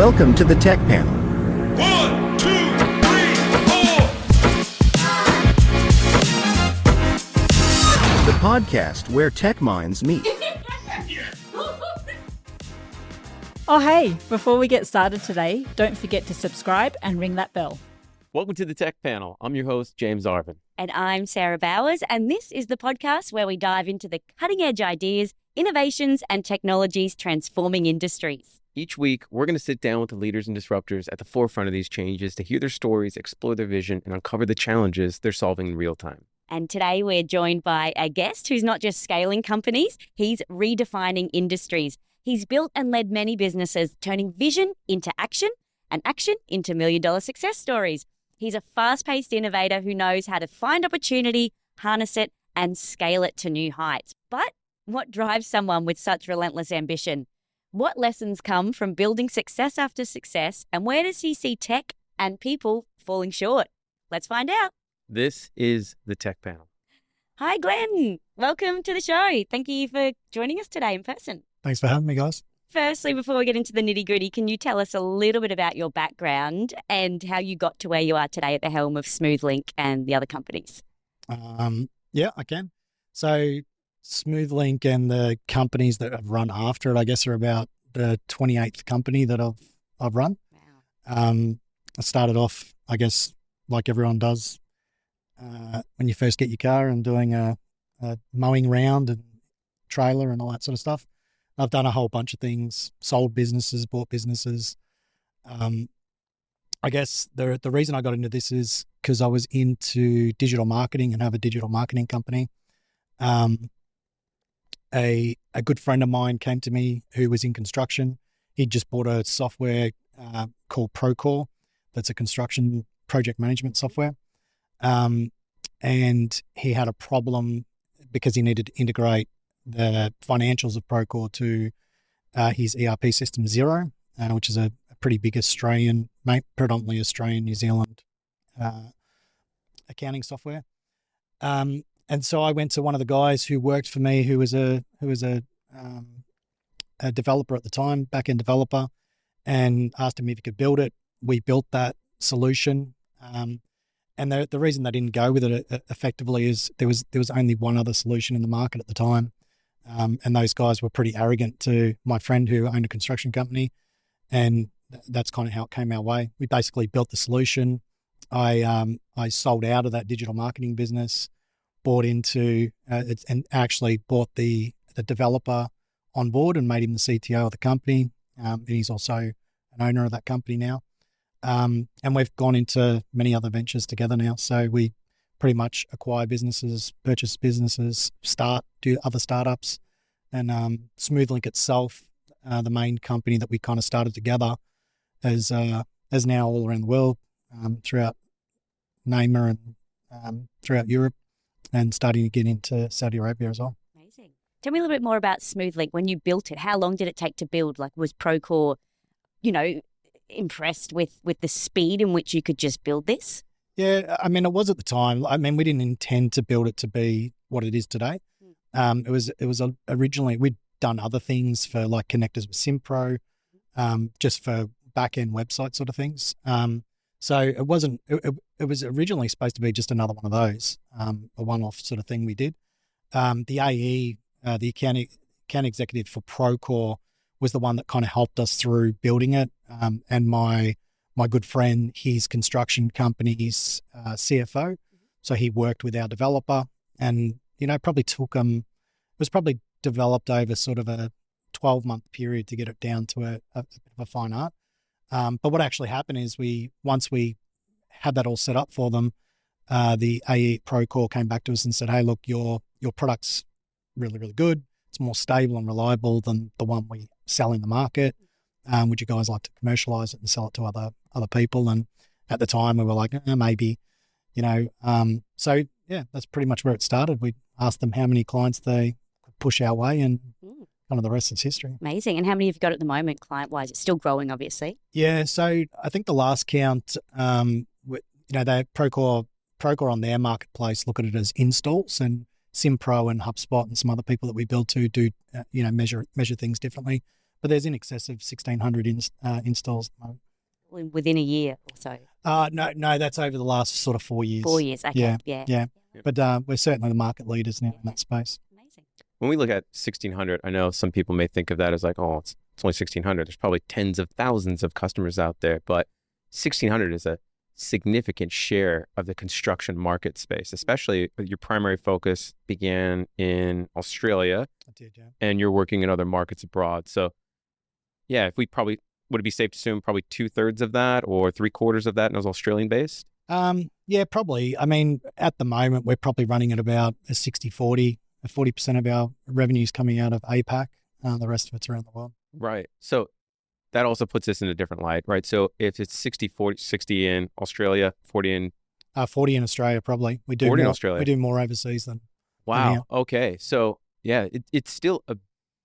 Welcome to the Tech Panel. 1, 2, 3, 4. The podcast where tech minds meet. Oh, hey, before we get started today, don't forget to subscribe and ring that bell. Welcome to the Tech Panel. I'm your host, James Arvin. And I'm Sarah Bowers, and this is the podcast where we dive into the cutting-edge ideas, innovations, and technologies transforming industries. Each week, we're going to sit down with the leaders and disruptors at the forefront of these changes to hear their stories, explore their vision, and uncover the challenges they're solving in real time. And today we're joined by a guest who's not just scaling companies, he's redefining industries. He's built and led many businesses, turning vision into action and action into million-dollar success stories. He's a fast-paced innovator who knows how to find opportunity, harness it, and scale it to new heights. But what drives someone with such relentless ambition? What lessons come from building success after success, and where does he see tech and people falling short? Let's find out. This is the Tech Panel. Hi, Glen. Welcome to the show. Thank you for joining us today in person. Thanks for having me, guys. Firstly, before we get into the nitty-gritty, can you tell us a little bit about your background and how you got to where you are today at the helm of Smoothlink and the other companies? Yeah, I can. So Smoothlink and the companies that have run after it, I guess, are about the 28th company that I've run. Wow. I started off, I guess, like everyone does when you first get your car and doing a mowing round and trailer and all that sort of stuff. I've done a whole bunch of things, sold businesses, bought businesses. I guess the reason I got into this is because I was into digital marketing and have a digital marketing company. A good friend of mine came to me who was in construction. He'd just bought a software called Procore. That's a construction project management software. And he had a problem because he needed to integrate the financials of Procore to his ERP system Xero, which is a pretty big Australian, predominantly Australian, New Zealand accounting software. And so I went to one of the guys who worked for me, who was a developer at the time, back-end developer, and asked him if he could build it. We built that solution. And the reason they didn't go with it effectively is there was only one other solution in the market at the time. And those guys were pretty arrogant to my friend who owned a construction company. And that's kind of how it came our way. We basically built the solution. I sold out of that digital marketing business, bought into and actually bought the developer on board and made him the CTO of the company. And he's also an owner of that company now. And we've gone into many other ventures together now. So we pretty much acquire businesses, purchase businesses, do other startups. And Smoothlink itself, the main company that we kind of started together, is now all around the world, throughout NAMA and throughout Europe, and starting to get into Saudi Arabia as well. Amazing. Tell me a little bit more about Smoothlink. When you built it, how long did it take to build? Like, was Procore, impressed with the speed in which you could just build this? Yeah, I mean, it was at the time. I mean, we didn't intend to build it to be what it is today. It was originally, we'd done other things for like connectors with SimPro, just for back-end website sort of things. So it wasn't, it was originally supposed to be just another one of those, a one-off sort of thing we did. The AE, the account executive for Procore, was the one that kind of helped us through building it. And my good friend, his construction company's CFO. So he worked with our developer and, probably took it was probably developed over sort of a 12-month period to get it down to a bit of a fine art. But what actually happened is once we had that all set up for them, the AE Procore came back to us and said, hey, look, your product's really, really good. It's more stable and reliable than the one we sell in the market. Would you guys like to commercialize it and sell it to other people? And at the time we were like, maybe, so yeah, that's pretty much where it started. We asked them how many clients they could push our way, and kind of the rest is history. Amazing. And how many have you got at the moment, client-wise? It's still growing, obviously. Yeah, so I think the last count, they Procore on their marketplace look at it as installs, and SimPro and HubSpot and some other people that we build to do, measure things differently. but there's in excess of 1,600 installs at the moment. Within a year or so. No, that's over the last sort of 4 years. 4 years, okay. Yeah. Yeah. But we're certainly the market leaders now in that space. Amazing. When we look at 1,600, I know some people may think of that as like, oh, it's only 1,600. There's probably tens of thousands of customers out there, but 1,600 is a significant share of the construction market space, especially your primary focus began in Australia. I did, yeah. And you're working in other markets abroad. So yeah, if we probably, would it be safe to assume probably 2/3 of that or 3/4 of that was Australian based? Yeah, probably. I mean, at the moment, we're probably running at about a 60-40, 40% of our revenues coming out of APAC. The rest of it's around the world. Right. So that also puts us in a different light, right? So if it's 60-40, 60 in Australia, 40 in... 40 in Australia, probably. We do 40 in more, Australia. We do more overseas than... Wow. Okay. So yeah, it's still a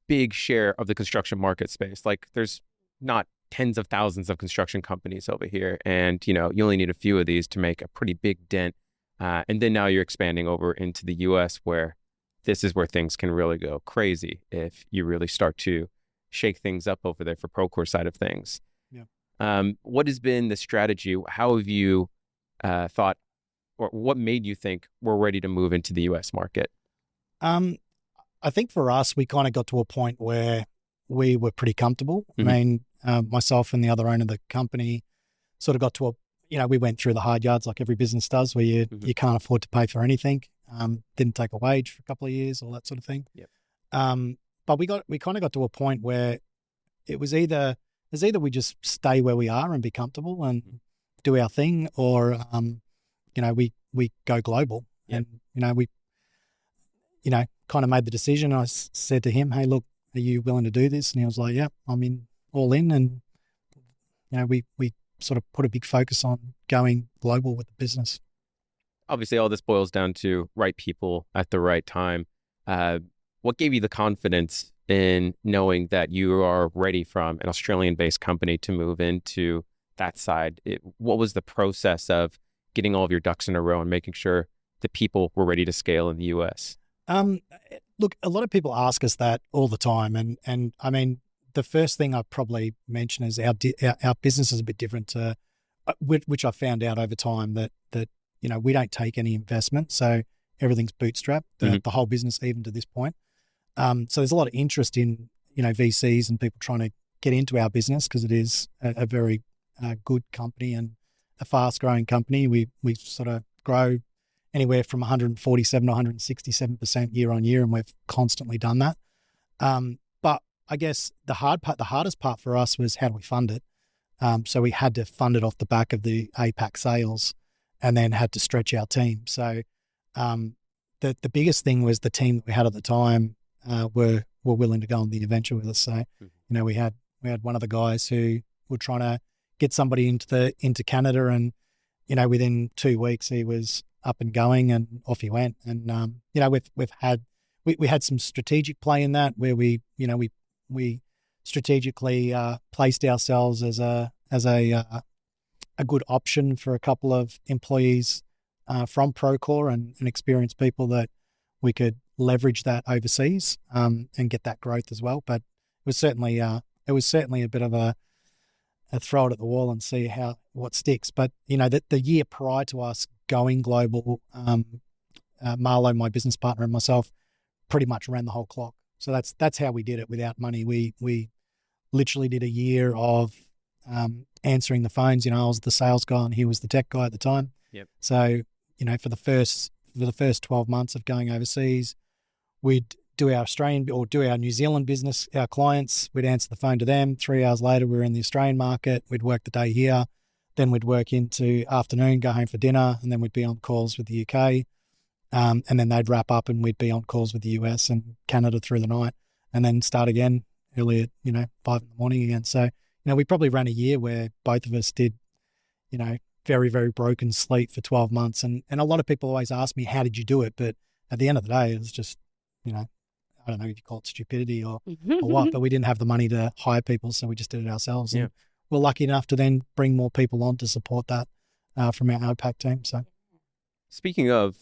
big share of the construction market space. Like there's not tens of thousands of construction companies over here. And, you only need a few of these to make a pretty big dent. And then now you're expanding over into the US where this is where things can really go crazy if you really start to shake things up over there for Procore side of things. Yeah. What has been the strategy? How have you thought, or what made you think we're ready to move into the US market? I think for us, we kind of got to a point where we were pretty comfortable. Mm-hmm. I mean, myself and the other owner of the company sort of got to we went through the hard yards like every business does, where you can't afford to pay for anything. Didn't take a wage for a couple of years, all that sort of thing. Yep. But we kind of got to a point where it was either we just stay where we are and be comfortable and do our thing, or we go global. Yep. And we kind of made the decision. I said to him, "Hey, look, are you willing to do this?" And he was like, "Yeah, I'm all in." And we sort of put a big focus on going global with the business. Obviously, all this boils down to right people at the right time. What gave you the confidence in knowing that you are ready from an Australian-based company to move into that side? What was the process of getting all of your ducks in a row and making sure the people were ready to scale in the US? Look, a lot of people ask us that all the time. And I mean, the first thing I'd probably mention is our business is a bit different to, which I found out over time that we don't take any investment. So everything's bootstrapped, the whole business, even to this point. So there's a lot of interest in, VCs and people trying to get into our business because it is a very good company and a fast growing company. We sort of grow anywhere from 147 to 167% year on year, and we've constantly done that. But I guess the hardest part for us was how do we fund it? So we had to fund it off the back of the APAC sales, and then had to stretch our team. So the biggest thing was the team that we had at the time were willing to go on the adventure with us. So we had one of the guys who were trying to get somebody into Canada, and within 2 weeks he was up and going, and off he went. And we had some strategic play in that, where we strategically placed ourselves as a good option for a couple of employees from Procore and experienced people that we could leverage that overseas and get that growth as well. But it was certainly a bit of a throw it at the wall and see what sticks. But the year prior to us going global, Marlo, my business partner, and myself pretty much ran the whole clock. So that's how we did it without money. We literally did a year of answering the phones. I was the sales guy and he was the tech guy at the time. Yep. So for the first 12 months of going overseas, we'd do our Australian or do our New Zealand business, our clients. We'd answer the phone to them. 3 hours later, we were in the Australian market. We'd work the day here. Then we'd work into afternoon, go home for dinner, and then we'd be on calls with the UK. And then they'd wrap up and we'd be on calls with the US and Canada through the night, and then start again early at, 5 a.m. again. So, we probably ran a year where both of us did, very, very broken sleep for 12 months. And a lot of people always ask me, how did you do it? But at the end of the day, it was just, I don't know if you call it stupidity or what, but we didn't have the money to hire people. So we just did it ourselves. Yeah. And we're lucky enough to then bring more people on to support that from our APAC team. So. Speaking of,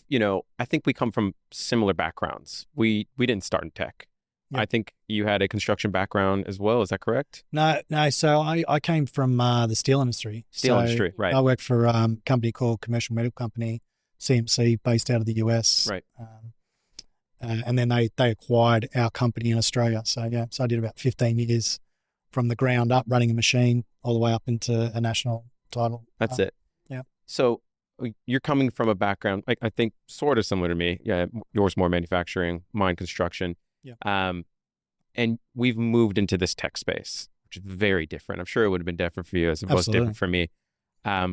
I think we come from similar backgrounds. We didn't start in tech. Yeah. I think you had a construction background as well. Is that correct? No. So I came from the steel industry. Steel industry, right. I worked for a company called Commercial Medical Company, CMC, based out of the US. Right. And then they acquired our company in Australia. So I did about 15 years from the ground up, running a machine all the way up into a national title. That's it. Yeah. So you're coming from a background, I think, sort of similar to me. Yeah, yours more manufacturing, mine construction. Yeah. And we've moved into this tech space, which is very different. I'm sure it would have been different for you as it was Absolutely. different for me.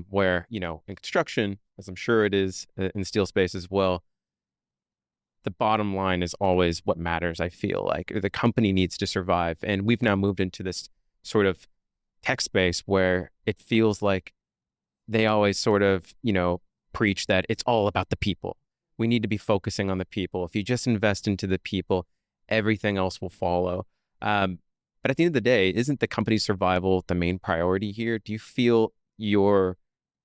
Where, in construction, as I'm sure it is in the steel space as well, the bottom line is always what matters, I feel like. The company needs to survive. And we've now moved into this sort of tech space where it feels like they always sort of, preach that it's all about the people. We need to be focusing on the people. If you just invest into the people, everything else will follow. But at the end of the day, isn't the company's survival the main priority here? Do you feel you're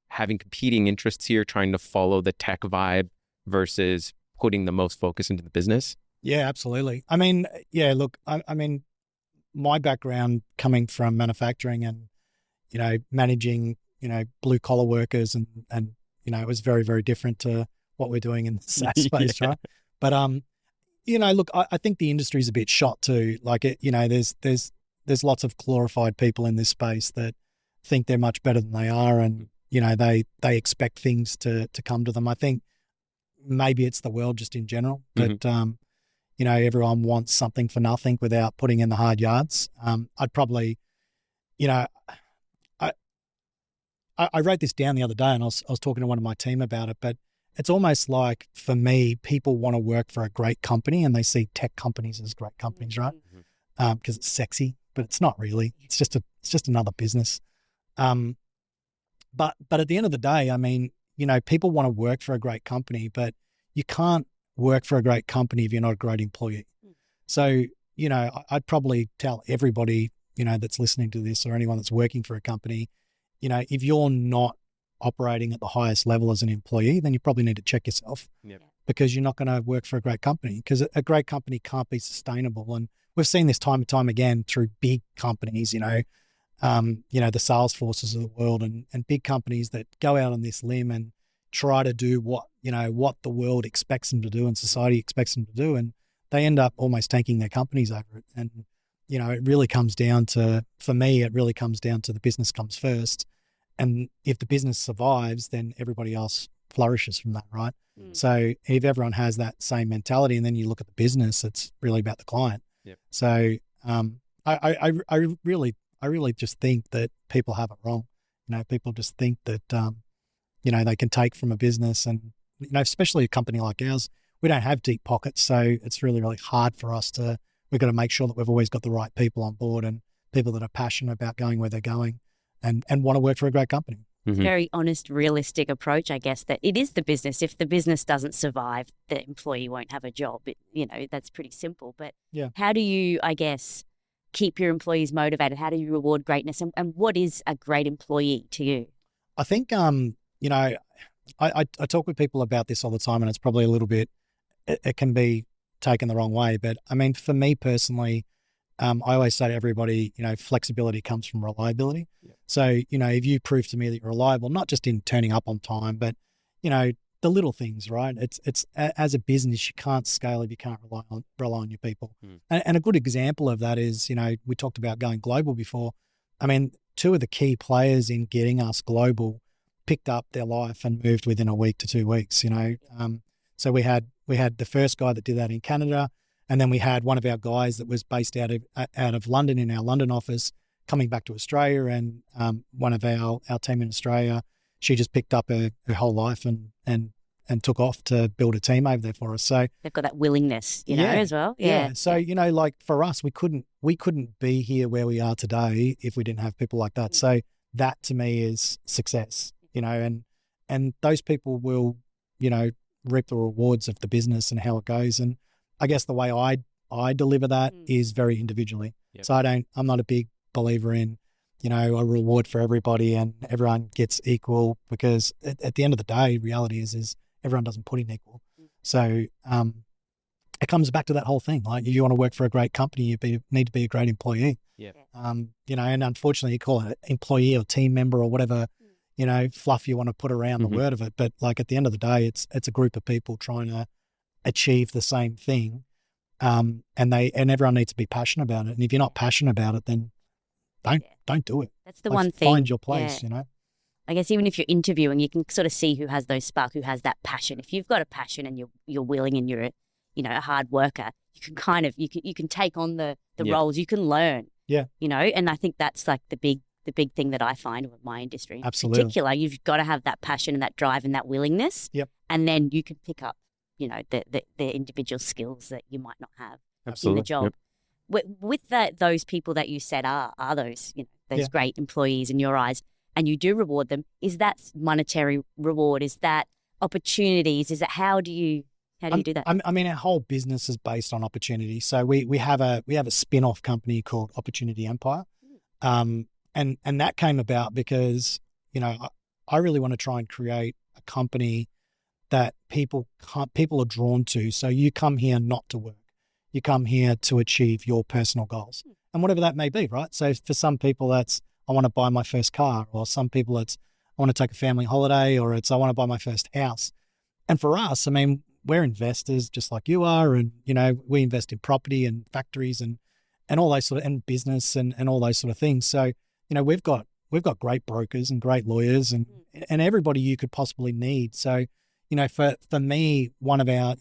having competing interests here, trying to follow the tech vibe versus putting the most focus into the business? Yeah, absolutely. I mean, look, I mean, my background coming from manufacturing and, managing, blue collar workers and, it was very, very different to what we're doing in the SaaS space, right? But, look, I think the industry's a bit shot too. Like there's lots of glorified people in this space that think they're much better than they are. And, they expect things to come to them. I think maybe it's the world just in general, but, everyone wants something for nothing without putting in the hard yards. I'd probably, I wrote this down the other day and I was talking to one of my team about it, but it's almost like for me, people want to work for a great company and they see tech companies as great companies, right? Because it's sexy, but it's not really. It's just another business. But at the end of the day, I mean, people want to work for a great company, but you can't work for a great company if you're not a great employee. So, I'd probably tell everybody, that's listening to this or anyone that's working for a company, if you're not operating at the highest level as an employee, then you probably need to check yourself. Yep. Because you're not going to work for a great company, because a great company can't be sustainable. And we've seen this time and time again through big companies, the Salesforces of the world and big companies that go out on this limb and try to do what the world expects them to do and society expects them to do. And they end up almost tanking their companies over it. And, it really comes down to, for me, the business comes first. And if the business survives, then everybody else flourishes from that, right? So if everyone has that same mentality and then you look at the business, it's really about the client. Yep. So I really just think that people have it wrong. People just think that, they can take from a business and, especially a company like ours, we don't have deep pockets. So it's really, really hard for us we've got to make sure that we've always got the right people on board and people that are passionate about going where they're going and want to work for a great company. It's a very honest, realistic approach, I guess, that it is the business. If the business doesn't survive, the employee won't have a job. That's pretty simple. But how do you, I guess, keep your employees motivated? How do you reward greatness? And what is a great employee to you? I think, I talk with people about this all the time, and it's probably a little bit, it can be taken the wrong way. But I mean, for me personally, I always say to everybody, flexibility comes from reliability. Yeah. So, if you prove to me that you're reliable, not just in turning up on time, but, the little things, right? It's as a business, you can't scale if you can't rely on your people. And a good example of that is, we talked about going global before. I mean, two of the key players in getting us global picked up their life and moved within a week to 2 weeks, So we had the first guy that did that in Canada. And then we had one of our guys that was based out of London in our London office coming back to Australia. And one of our team in Australia, she just picked up her whole life and took off to build a team over there for us. So they've got that willingness, as well. Yeah. So, like for us, we couldn't be here where we are today if we didn't have people like that. So that to me is success, and those people will, reap the rewards of the business and how it goes. And I guess the way I deliver that is very individually. Yep. So I'm not a big believer in, a reward for everybody and everyone gets equal, because at the end of the day, reality is everyone doesn't put in equal. So, it comes back to that whole thing. Like, if you want to work for a great company, need to be a great employee. Yeah. And unfortunately, you call it employee or team member or whatever, fluff you want to put around the word of it. But like, at the end of the day, it's a group of people trying to achieve the same thing. And everyone needs to be passionate about it. And if you're not passionate about it, then don't do it. That's the one thing. Find your place, I guess even if you're interviewing, you can sort of see who has those spark, who has that passion. If you've got a passion and you're willing and you're a hard worker, you can kind of you can take on the roles, you can learn. Yeah. And I think that's like the big thing that I find with my industry. Absolutely. In particular, you've got to have that passion and that drive and that willingness. Yep. And then you can pick up, the individual skills that you might not have in the job. Yep. With those people that you said are those, those great employees in your eyes, and you do reward them, is that monetary reward? Is that opportunities? Is it how do you do that? I mean, our whole business is based on opportunity. So we have a spin-off company called Opportunity Empire. And that came about because, I really want to try and create a company that people are drawn to. So you come here not to work. You come here to achieve your personal goals, and whatever that may be, right? So for some people, that's, I want to buy my first car, or some people it's, I want to take a family holiday, or it's, I want to buy my first house. And for us, I mean, we're investors just like you are. And, we invest in property and factories and all those sort of, and business and all those sort of things. So, we've got great brokers and great lawyers and everybody you could possibly need. So, for me, one of our,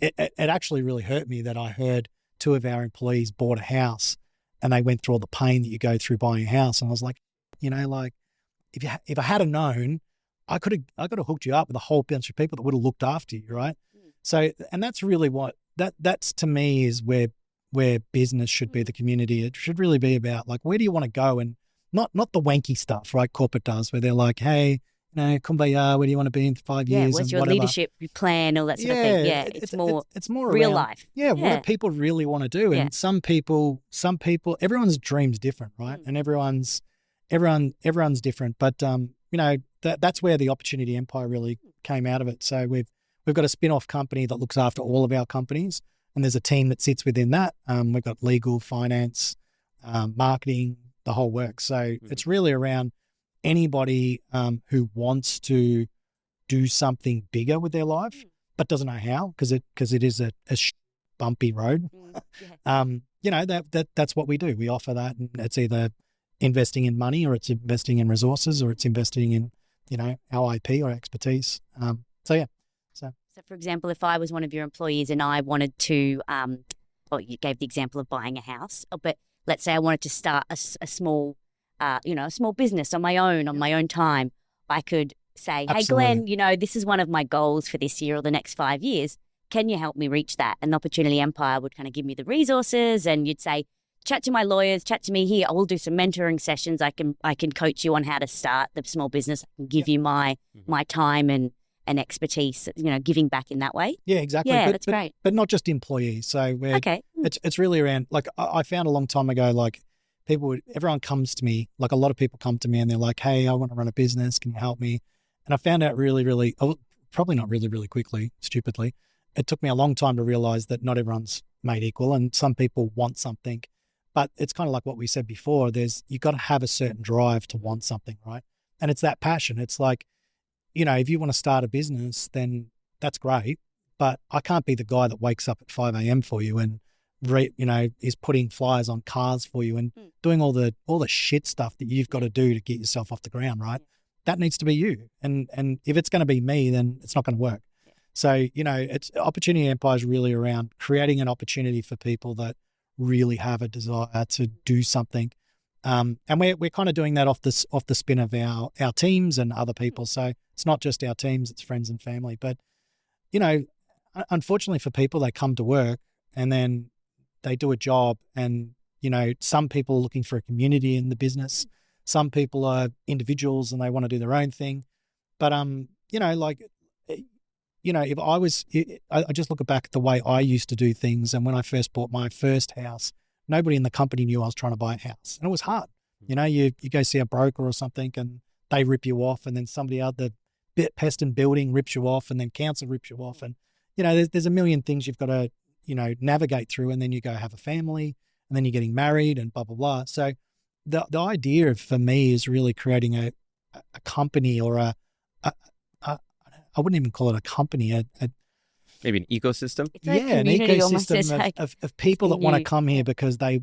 it actually really hurt me that I heard two of our employees bought a house and they went through all the pain that you go through buying a house. And I was like, if I had known, I could have hooked you up with a whole bunch of people that would have looked after you, right? So, and that's really what that's to me is where business should be, the community. It should really be about, like, where do you want to go, and not the wanky stuff, right? Corporate does, where they're like, hey, kumbaya, where do you want to be in 5 years? Yeah, what's your leadership plan, all that sort of thing. Yeah, it's more real around, life. Yeah, what do people really want to do? And some people, everyone's dream's different, right? And everyone's different. But that's where the Opportunity Empire really came out of it. So we've got a spin-off company that looks after all of our companies, and there's a team that sits within that. We've got legal, finance, marketing, the whole work. So it's really around anybody who wants to do something bigger with their life, but doesn't know how, because it is a bumpy road. That's what we do. We offer that, and it's either investing in money, or it's investing in resources, or it's investing in, our IP or expertise. So for example, if I was one of your employees and I wanted to, you gave the example of buying a house, but let's say I wanted to start a small business on my own time, I could say, hey, Glenn, this is one of my goals for this year or the next 5 years. Can you help me reach that? And the Opportunity Empire would kind of give me the resources, and you'd say, chat to my lawyers, chat to me here. I will do some mentoring sessions. I can coach you on how to start the small business. I can give you my time and expertise, giving back in that way. Yeah, exactly. Yeah, that's great. But not just employees. So it's really around, like, I found a long time ago, like, everyone comes to me, like a lot of people come to me and they're like, hey, I want to run a business. Can you help me? And I found out really, probably not really quickly, stupidly. It took me a long time to realize that not everyone's made equal, and some people want something, but it's kind of like what we said before. You got to have a certain drive to want something, right? And it's that passion. It's like, if you want to start a business, then that's great, but I can't be the guy that wakes up at 5 a.m. for you and is putting flyers on cars for you and doing all the shit stuff that you've got to do to get yourself off the ground, right? That needs to be you. And if it's going to be me, then it's not going to work. Yeah. So, it's Opportunity Empire is really around creating an opportunity for people that really have a desire to do something. And we're kind of doing that off the spin of our teams and other people. So it's not just our teams, it's friends and family. But, unfortunately for people, they come to work and then they do a job, and, some people are looking for a community in the business. Some people are individuals and they want to do their own thing. But, if I just look back at the way I used to do things. And when I first bought my first house, nobody in the company knew I was trying to buy a house, and it was hard. You go see a broker or something and they rip you off, and then somebody out the pest and building rips you off, and then council rips you off. And, there's a million things you've got to navigate through, and then you go have a family, and then you're getting married and blah, blah, blah. So the idea for me is really creating a company, or I wouldn't even call it a company, Maybe an ecosystem. It's a an community almost. It's ecosystem like, of people that want to you. come here because they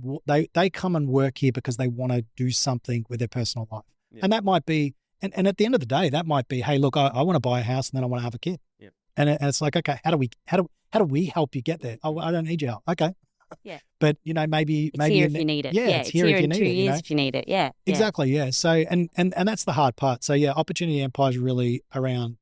come and work here because they want to do something with their personal life. Yeah. And that might be, and at the end of the day, that might be, hey, look, I want to buy a house and then I want to have a kid. Yeah. And it's like, okay, how do we help you get there? Oh, I don't need your help. Okay. Yeah. But maybe It's here if you need it. Yeah, it's here if you in need 2 it. years if you need it. Yeah. Exactly. Yeah. So, and that's the hard part. So yeah, Opportunity Empire is really around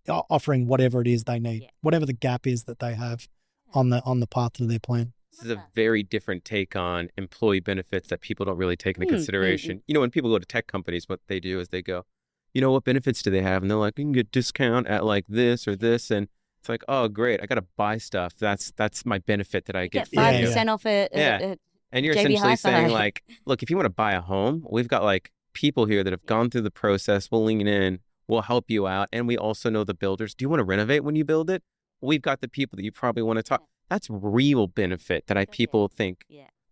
offering whatever it is they need, whatever the gap is that they have on the path to their plan. This is a very different take on employee benefits that people don't really take into consideration. When people go to tech companies, what they do is they go, what benefits do they have? And they're like, you can get discount at like this or this. And it's like, oh, great. I got to buy stuff. That's my benefit that I get. 5% off a And you're JB essentially Hi-Fi. saying like, look, if you want to buy a home, we've got like people here that have gone through the process. We'll lean in. We'll help you out. And we also know the builders. Do you want to renovate when you build it? We've got the people that you probably want to talk. That's real benefit that people think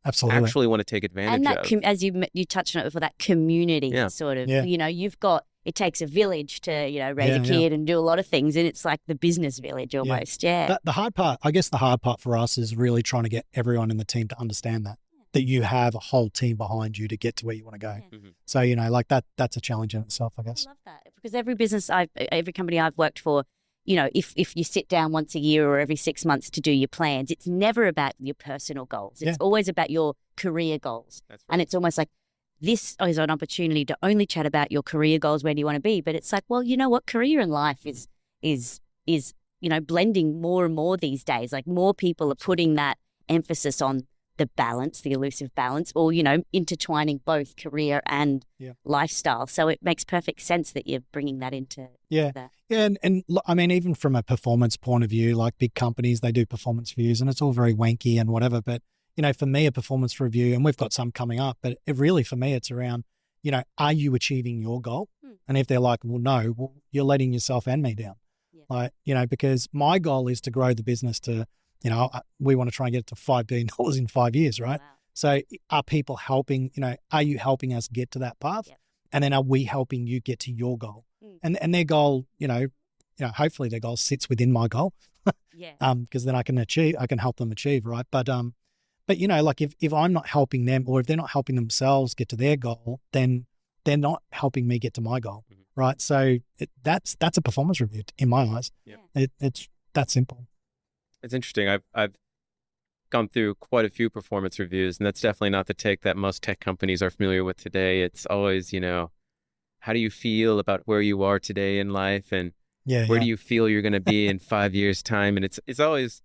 Absolutely actually want to take advantage and that of. as you touched on it before, that community sort of, you've got, it takes a village to, raise a kid and do a lot of things. And it's like the business village almost. Yeah. The hard part, I guess the hard part for us is really trying to get everyone in the team to understand that you have a whole team behind you to get to where you want to go. Mm-hmm. So, like that's a challenge in itself, I guess. I love that, because every company I've worked for, if you sit down once a year or every 6 months to do your plans, it's never about your personal goals. It's always about your career goals. That's right. And it's almost like this is an opportunity to only chat about your career goals. Where do you want to be? But it's like, well, you know what? Career and life is blending more and more these days. Like more people are putting that emphasis on the balance, the elusive balance, or, intertwining both career and lifestyle. So it makes perfect sense that you're bringing that into that. Yeah. And I mean, even from a performance point of view, like big companies, they do performance reviews and it's all very wanky and whatever. But, for me, a performance review, and we've got some coming up, but really for me, it's around, are you achieving your goal? And if they're like, well, no, well, you're letting yourself and me down. Yeah. Like, because my goal is to grow the business to, we want to try and get it to $5 billion in 5 years, right? Wow. So are people helping, are you helping us get to that path? Yep. And then are we helping you get to your goal? Mm. And their goal, hopefully their goal sits within my goal. Because then I can help them achieve, right? But like if I'm not helping them, or if they're not helping themselves get to their goal, then they're not helping me get to my goal, right? So that's a performance review in my eyes. Yeah. It's that simple. It's interesting. I've gone through quite a few performance reviews, and that's definitely not the take that most tech companies are familiar with today. It's always, how do you feel about where you are today in life, and where do you feel you're going to be in 5 years' time? And it's always,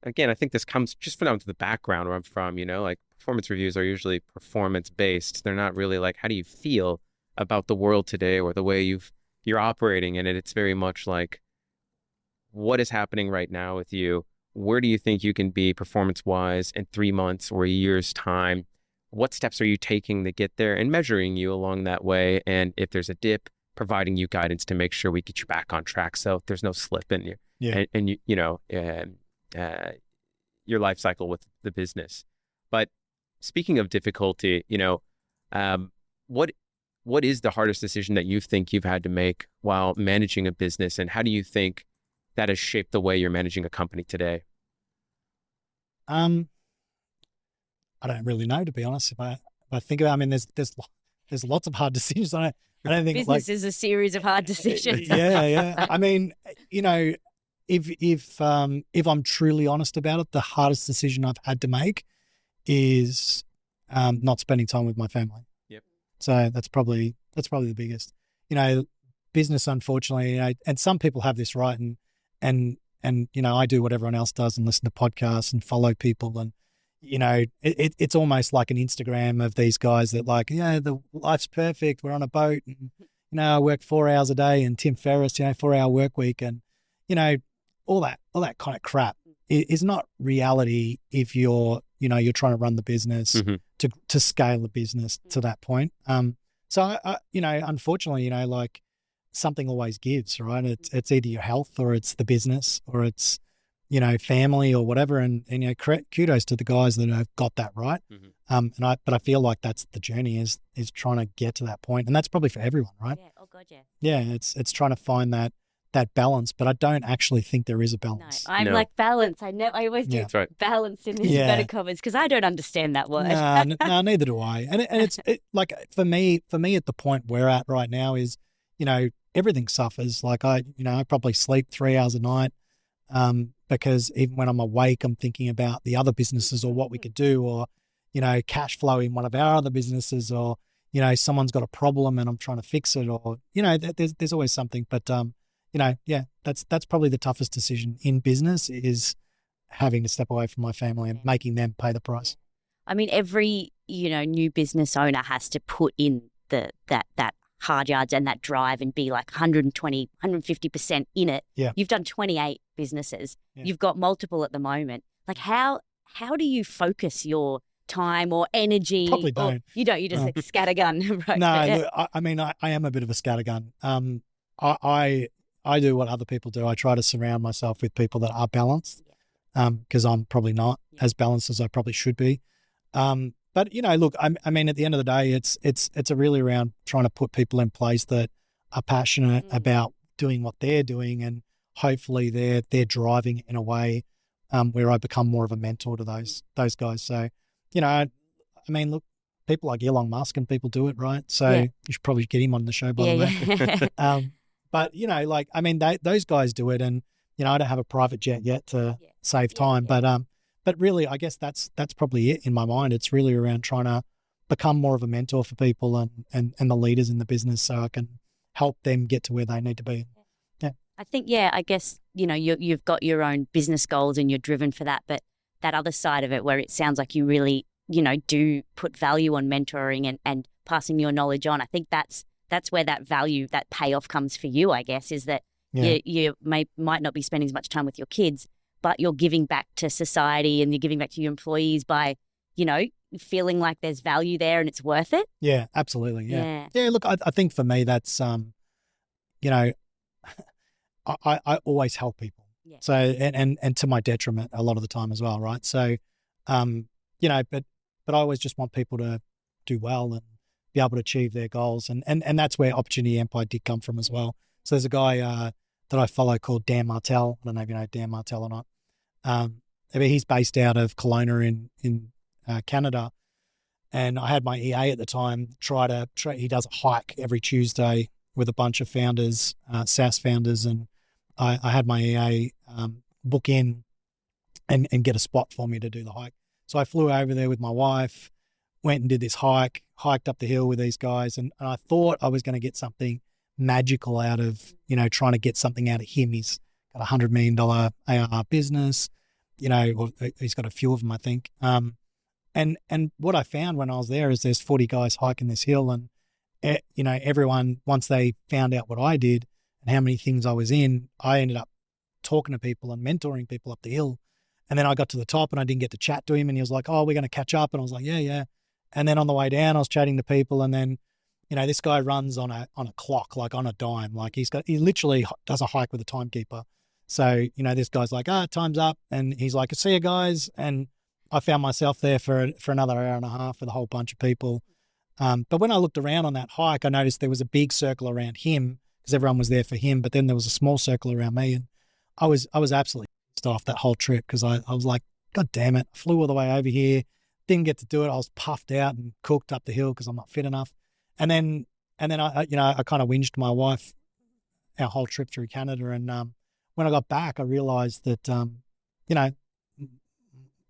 again, I think this comes just down to the background where I'm from. Like performance reviews are usually performance based. They're not really like, how do you feel about the world today or the way you're operating in it? It's very much like, what is happening right now with you? Where do you think you can be performance-wise in 3 months or a year's time? What steps are you taking to get there, and measuring you along that way? And if there's a dip, providing you guidance to make sure we get you back on track, so there's no slip in you and your life cycle with the business. But speaking of difficulty, what is the hardest decision that you think you've had to make while managing a business, and how do you think that has shaped the way you're managing a company today? I don't really know, to be honest. If I think about, there's lots of hard decisions. I don't think business is a series of hard decisions. Yeah. I mean, if I'm truly honest about it, the hardest decision I've had to make is not spending time with my family. Yep. So that's probably the biggest. Business, unfortunately, and some people have this right, and I do what everyone else does and listen to podcasts and follow people, and it's almost like an Instagram of these guys that like, the life's perfect. We're on a boat, and I work 4 hours a day, and Tim Ferriss, 4-hour work week, and all that kind of crap is not reality if you're trying to run the business to scale the business to that point. So unfortunately, like something always gives, right? It's either your health or it's the business or it's family or whatever. And kudos to the guys that have got that right. But I feel like that's the journey is trying to get to that point. And that's probably for everyone, right? Yeah. Oh God, yeah. Yeah. It's trying to find that balance, but I don't actually think there is a No, balance. I'm No. like balance. I always do That's right. balance in this Yeah. better comments because I don't understand that word. No, neither do I. And it's like for me at the point we're at right now is, everything suffers. Like I probably sleep 3 hours a night, because even when I'm awake, I'm thinking about the other businesses or what we could do, or, cash flow in one of our other businesses, or, someone's got a problem and I'm trying to fix it, or, there's always something. But, that's probably the toughest decision in business is having to step away from my family and making them pay the price. I mean, every new business owner has to put in that hard yards and that drive and be like 120, 150% in it. Yeah. You've done 28 businesses. Yeah. You've got multiple at the moment. Like how do you focus your time or energy? Probably don't. You don't. You just like scattergun. Right? No, look, I mean, I am a bit of a scattergun. I do what other people do. I try to surround myself with people that are balanced, because I'm probably not as balanced as I probably should be. But look, I mean, at the end of the day, it's really around trying to put people in place that are passionate about doing what they're doing, and hopefully they're driving in a way where I become more of a mentor to those guys. So, I mean, look, people like Elon Musk and people do it, right? So you should probably get him on the show, by the way. Yeah. But like, I mean, those guys do it, and I don't have a private jet yet to save time, but really, I guess that's probably it in my mind. It's really around trying to become more of a mentor for people and the leaders in the business, so I can help them get to where they need to be. Yeah. I think, I guess, you've got your own business goals and you're driven for that, but that other side of it where it sounds like you really, do put value on mentoring and passing your knowledge on. I think that's where that value, that payoff comes for you, I guess, is that you might not be spending as much time with your kids, but you're giving back to society and you're giving back to your employees by, feeling like there's value there and it's worth it. Yeah, absolutely. Yeah. Look, I think for me, that's, I always help people. Yeah. So, and to my detriment a lot of the time as well. Right. So, but I always just want people to do well and be able to achieve their goals. And that's where Opportunity Empire did come from as well. So there's a guy that I follow called Dan Martell. I don't know if you know Dan Martell or not. I mean, he's based out of Kelowna in Canada. And I had my EA at the time he does a hike every Tuesday with a bunch of founders, SaaS founders. And I had my EA book in and get a spot for me to do the hike. So I flew over there with my wife, went and did this hiked up the hill with these guys. And I thought I was going to get something magical out of, trying to get something out of him. He's got $100 million ARR business, or he's got a few of them, I think. And what I found when I was there is there's 40 guys hiking this hill, and, everyone, once they found out what I did and how many things I was in, I ended up talking to people and mentoring people up the hill. And then I got to the top and I didn't get to chat to him, and he was like, "Oh, we're going to catch up." And I was like, yeah. And then on the way down, I was chatting to people, and then, this guy runs on a clock, like on a dime. Like he literally does a hike with a timekeeper. So, this guy's like, time's up. And he's like, "See you guys." And I found myself there for another hour and a half with a whole bunch of people. But when I looked around on that hike, I noticed there was a big circle around him because everyone was there for him. But then there was a small circle around me, and I was absolutely pissed off that whole trip because I was like, God damn it. I flew all the way over here, didn't get to do it. I was puffed out and cooked up the hill because I'm not fit enough. And then I kind of whinged to my wife our whole trip through Canada. And when I got back, I realized that,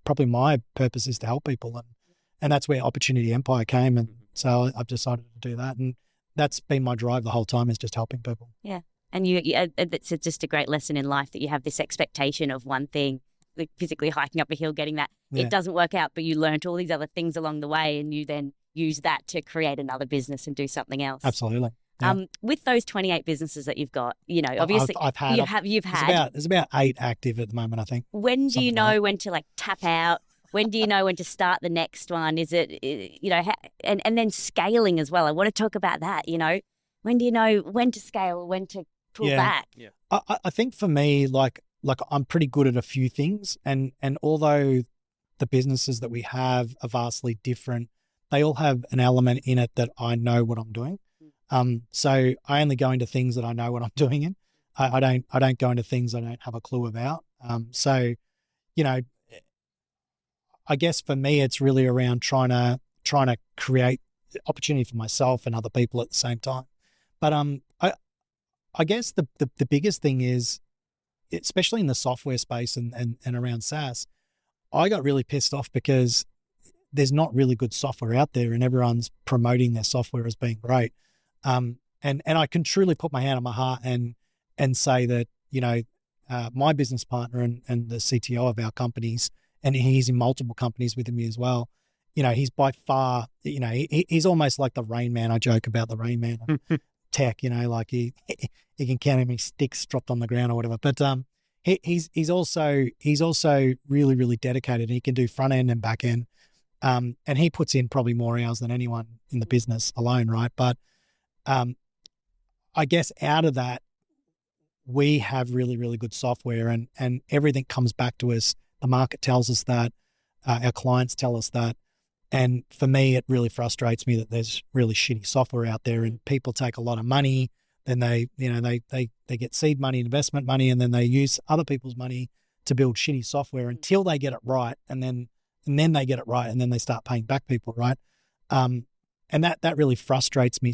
probably my purpose is to help people. And that's where Opportunity Empire came. And so I've decided to do that. And that's been my drive the whole time, is just helping people. Yeah. And it's just a great lesson in life that you have this expectation of one thing, like physically hiking up a hill, getting that. Yeah. It doesn't work out, but you learned all these other things along the way, and you then use that to create another business and do something else. Absolutely. Yeah. With those 28 businesses that you've got, obviously you've had. There's about 8 active at the moment, I think. When do you know when to like tap out? When do you know when to start the next one? Is it, and then scaling as well. I want to talk about that, When do you know when to scale, when to pull back? Yeah. I think for me, like like I'm pretty good at a few things, and although the businesses that we have are vastly different, they all have an element in it that I know what I'm doing. So I only go into things that I know what I'm doing in. I don't go into things I don't have a clue about. So, you know, I guess for me, it's really around trying to create opportunity for myself and other people at the same time. But I guess the biggest thing is, especially in the software space and around SaaS, I got really pissed off because there's not really good software out there, and everyone's promoting their software as being great. And I can truly put my hand on my heart and say that, you know, my business partner and the CTO of our companies, and he's in multiple companies with me as well. You know, he's by far, you know, he's almost like the Rain Man. I joke about the Rain Man of tech, you know, like he can count how many sticks dropped on the ground or whatever. But he's also really, really dedicated. He can do front end and back end. And he puts in probably more hours than anyone in the business alone, right? But I guess out of that, we have really, really good software, and everything comes back to us. The market tells us that, our clients tell us that. And for me, it really frustrates me that there's really shitty software out there, and people take a lot of money, then they get seed money, investment money, and then they use other people's money to build shitty software until they get it right. And then they get it right, and then they start paying back people, right? And that really frustrates me.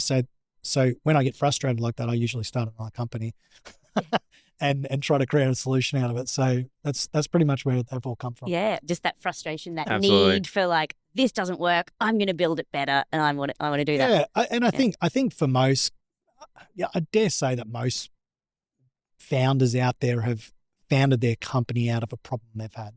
So when I get frustrated like that, I usually start another company and try to create a solution out of it. So that's pretty much where they've all come from. Yeah, just that frustration, that Absolutely. need for like, this doesn't work, I'm going to build it better, and I want to do that. Yeah, I think for most, I dare say that most founders out there have founded their company out of a problem they've had.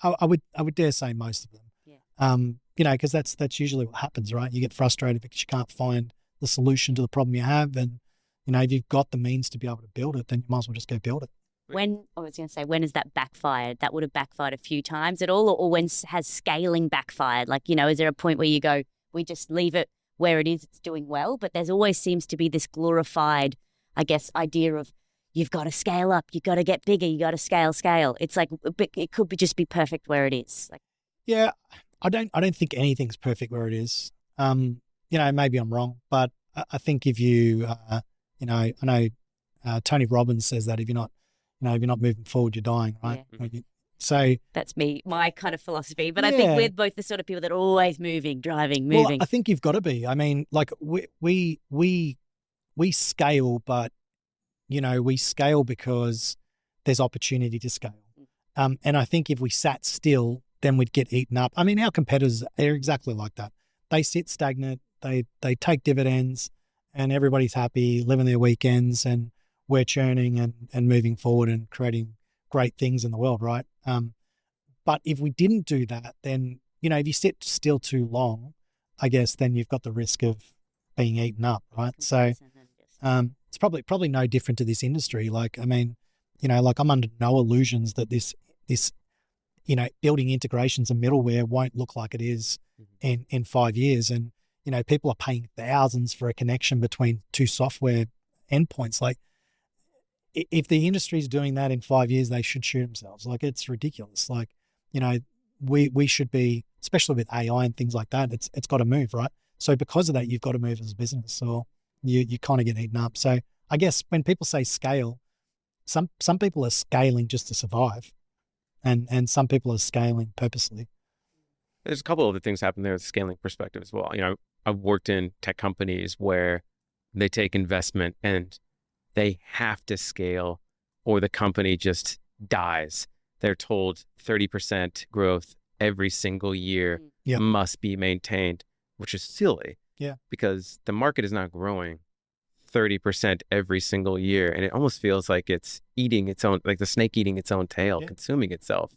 I would dare say most of them. Yeah. You know, because that's usually what happens, right? You get frustrated because you can't find the solution to the problem you have, and you know, if you've got the means to be able to build it, then you might as well just go build it. When has that backfired? That would have backfired a few times at all, or when has scaling backfired? Like, you know, is there a point where you go, we just leave it where it is, it's doing well, but there's always seems to be this glorified, I guess, idea of you've got to scale up, you've got to get bigger, you got to scale. It's like, it could just be perfect where it is. Like, yeah, I don't think anything's perfect where it is. You know, maybe I'm wrong, but I think if you, you know, I know Tony Robbins says that if you're not moving forward, you're dying, right? Yeah. So that's my kind of philosophy. But I think we're both the sort of people that are always moving, driving, moving. Well, I think you've got to be. I mean, like we scale, but you know, we scale because there's opportunity to scale. And I think if we sat still, then we'd get eaten up. I mean, our competitors are exactly like that. They sit stagnant, they take dividends, and everybody's happy, living their weekends, and we're churning and moving forward and creating great things in the world, right? But if we didn't do that, then, you know, if you sit still too long, I guess then you've got the risk of being eaten up, right? So it's probably no different to this industry. Like, I mean, you know, like I'm under no illusions that this, you know, building integrations and middleware won't look like it is in 5 years. And, you know, people are paying thousands for a connection between two software endpoints. Like, if the industry is doing that in 5 years, they should shoot themselves. Like, it's ridiculous. Like, you know, we should be, especially with AI and things like that, it's got to move, right? So because of that, you've got to move as a business, or you kind of get eaten up. So I guess when people say scale, some people are scaling just to survive, and some people are scaling purposely. There's a couple of other things happen there with scaling perspective as well. You know, I've worked in tech companies where they take investment and they have to scale or the company just dies. They're told 30% growth every single year must be maintained, which is silly. Yeah. Because the market is not growing 30% every single year. And it almost feels like it's eating its own, like the snake eating its own tail, consuming itself.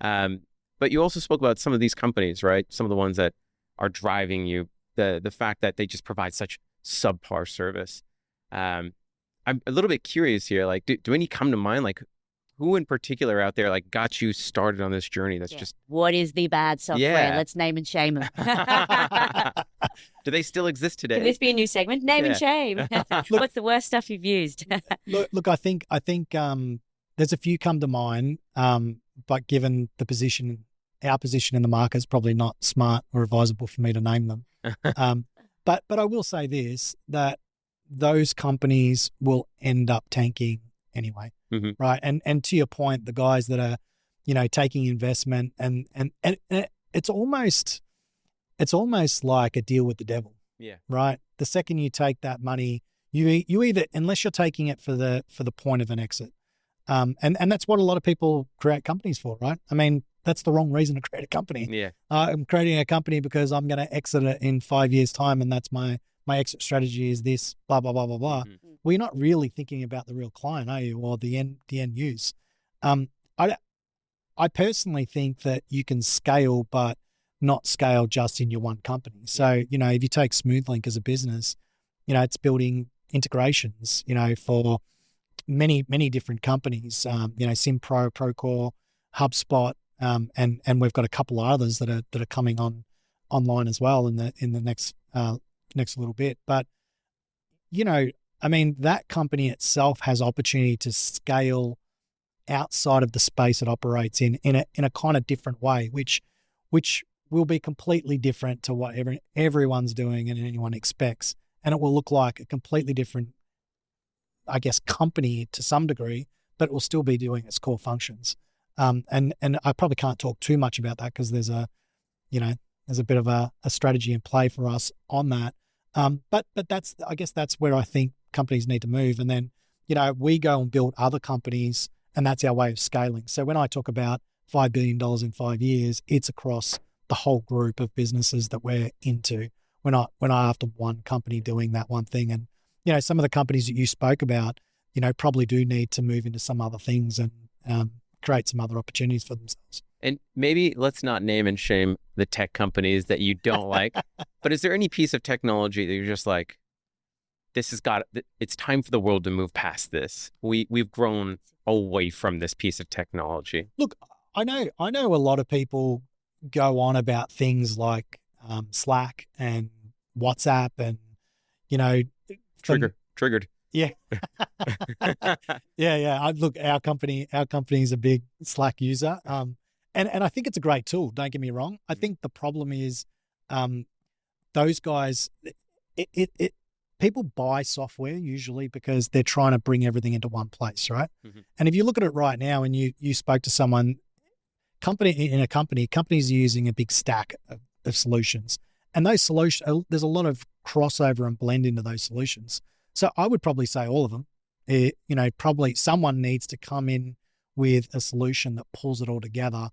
But you also spoke about some of these companies, right? Some of the ones that are driving you, the fact that they just provide such subpar service. I'm a little bit curious here. Like, do any come to mind? Like, who in particular out there like got you started on this journey? That's just what is the bad software? Yeah. Let's name and shame them. Do they still exist today? Could this be a new segment? Name and shame. What's the worst stuff you've used? Look, I think there's a few come to mind, but given the position, our position in the market, is probably not smart or advisable for me to name them. But I will say this, that those companies will end up tanking anyway, right? And to your point, the guys that are, taking investment and it's almost like a deal with the devil. Yeah. Right. The second you take that money, you either, unless you're taking it for the point of an exit, and that's what a lot of people create companies for, right? I mean, that's the wrong reason to create a company. Yeah. I'm creating a company because I'm going to exit it in 5 years' time, and that's my exit strategy is this, blah blah blah blah blah. Well, you're not really thinking about the real client, are you, or the end use? I personally think that you can scale, but not scale just in your one company. So, if you take Smoothlink as a business, it's building integrations, for many, many different companies, SimPro, Procore, HubSpot, and we've got a couple of others that are coming online as well in the next little bit. But, that company itself has opportunity to scale outside of the space it operates in a kind of different way, which will be completely different to what everyone's doing and anyone expects. And it will look like a completely different, I guess, company to some degree, but it will still be doing its core functions. And I probably can't talk too much about that because there's a bit of a strategy in play for us on that. But I guess that's where I think companies need to move. And then, we go and build other companies, and that's our way of scaling. So when I talk about $5 billion in 5 years, it's across the whole group of businesses that we're into. We're not after one company doing that one thing. And, some of the companies that you spoke about, probably do need to move into some other things and create some other opportunities for themselves. And maybe let's not name and shame the tech companies that you don't like, but is there any piece of technology that you're just like, it's time for the world to move past this. We've grown away from this piece of technology. Look, I know a lot of people go on about things like Slack and WhatsApp and, Triggered. Yeah. Yeah. Look, our company is a big Slack user. And I think it's a great tool. Don't get me wrong. I think the problem is, those guys, people buy software usually because they're trying to bring everything into one place, right? And if you look at it right now and you spoke to someone, companies are using a big stack of solutions. And those solutions, there's a lot of crossover and blend into those solutions. So I would probably say all of them. Probably someone needs to come in with a solution that pulls it all together.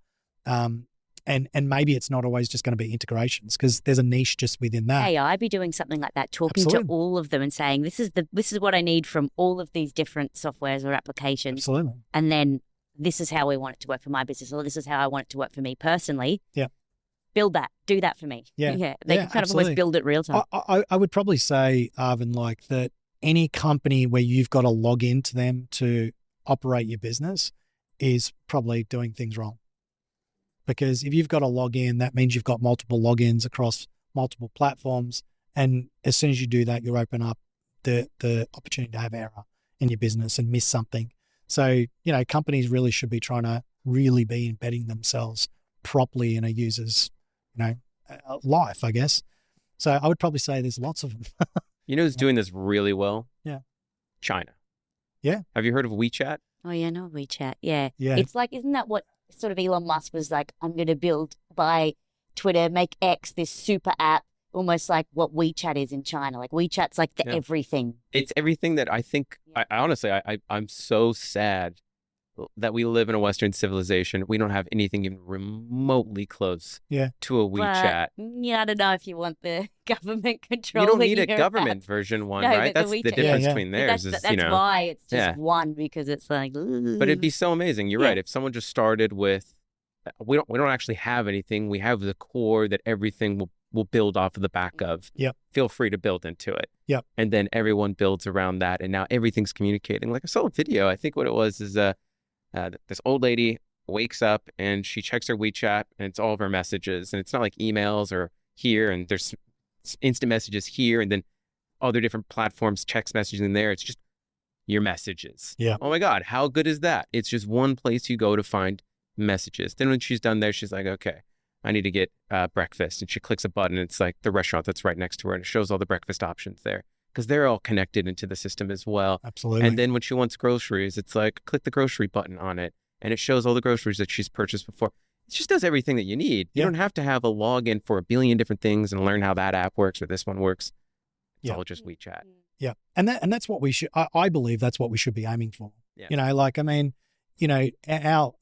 And maybe it's not always just going to be integrations because there's a niche just within that. Hey, I'd be doing something like that, talking to all of them and saying, this is what I need from all of these different softwares or applications. Absolutely. And then this is how we want it to work for my business, or this is how I want it to work for me personally. Yeah. Build that, do that for me. Yeah. They can kind of almost build it real time. I would probably say, Arvin, like that any company where you've got to log into them to operate your business is probably doing things wrong. Because if you've got to log in, that means you've got multiple logins across multiple platforms. And as soon as you do that, you'll open up the opportunity to have error in your business and miss something. So, companies really should be trying to really be embedding themselves properly in a user's, life, I guess. So I would probably say there's lots of them. Who's doing this really well? Yeah. China. Yeah. Have you heard of WeChat? Oh, yeah, no, WeChat. Yeah. Yeah. It's like, isn't that what sort of Elon Musk was like, I'm going to buy Twitter, make X this super app, almost like what WeChat is in China. Like WeChat's like the everything. It's everything that I think, I honestly, I'm so sad that we live in a Western civilization. We don't have anything even remotely close to a WeChat. Yeah, I don't know if you want the government control. You don't need a government version one, right? That's the difference between theirs. That's why it's just one, because it's like, ooh. But it'd be so amazing. You're right. If someone just started with, we don't actually have anything. We have the core that everything will build off of the back of. Yep. Feel free to build into it. Yep. And then everyone builds around that. And now everything's communicating. Like I saw a video. I think what it was is this old lady wakes up and she checks her WeChat and it's all of her messages. And it's not like emails or here and there's instant messages here and then other different platforms, text messaging there. It's just your messages. Yeah. Oh my God, how good is that? It's just one place you go to find messages. Then when she's done there, she's like, okay, I need to get breakfast. And she clicks a button. It's like the restaurant that's right next to her, and it shows all the breakfast options there because they're all connected into the system as well. Absolutely. And then when she wants groceries, it's like, click the grocery button on it, and it shows all the groceries that she's purchased before. It just does everything that you need. You Yeah. don't have to have a login for a billion different things and learn how that app works or this one works. It's Yeah. all just WeChat. Yeah. And that's what we should, I believe that's what we should be aiming for. Yeah. You know, like, I mean, you know,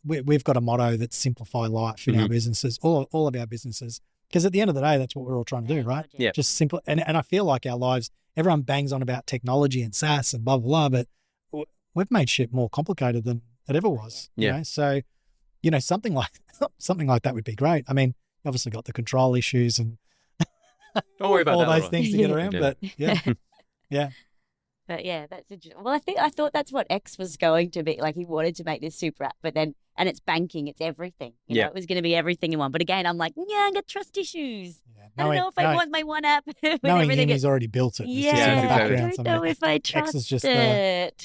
we've got a motto that's simplify life in our businesses, all of our businesses, because at the end of the day, that's what we're all trying to do, right? Yeah. Just simple. And I feel like our lives, everyone bangs on about technology and SaaS and blah, blah, blah, but we've made shit more complicated than it ever was. You Yeah. know? So, you know, something like that would be great. I mean, you obviously got the control issues and Don't worry about all that those little- things to get Yeah. around, Yeah. but yeah. Yeah. But yeah, that's interesting. Well, I thought that's what X was going to be. Like he wanted to make this super app, but then, and it's banking, it's everything. You Yeah. know, it was going to be everything in one. But again, I'm like, yeah, I got trust issues. Yeah. I don't know if I want my one app with knowing everything. him, he's already built it. It's Yeah, just in the exactly. background I don't somewhere. know if I X trust is just it.